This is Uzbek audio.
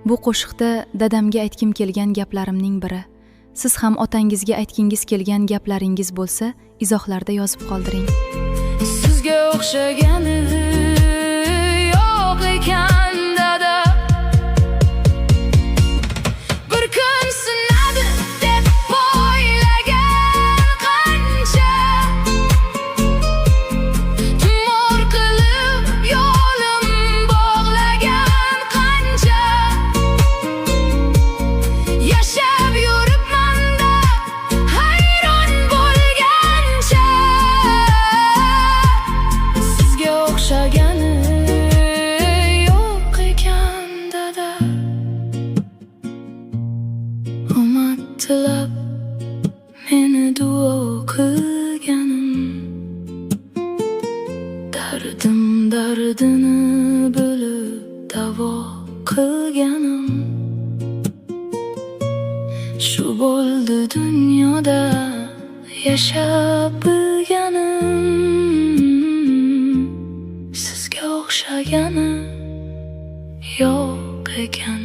Bu qo'shiqda dadamga aytgim kelgan gaplarimning biri. Siz ham otangizga aytgingiz kelgan gaplaringiz bo'lsa, izohlarda yozib qoldiring. Sizga o'xshagani yo'q ekan dada. Bir kun sinadi deb o'ylagan qancha, tumor qilib yo'lim bog'lagan qancha. Yashab yuribman-da hayron bo'lgancha. Sizga o'xshagani yo'q ekan dada. Omad tilab meni duo qilganim, dardim dardini bilib davo qilganim. Shu bo'ldi dunyoda yashab bilganim. Sizga o'xshagani yo'q ekan.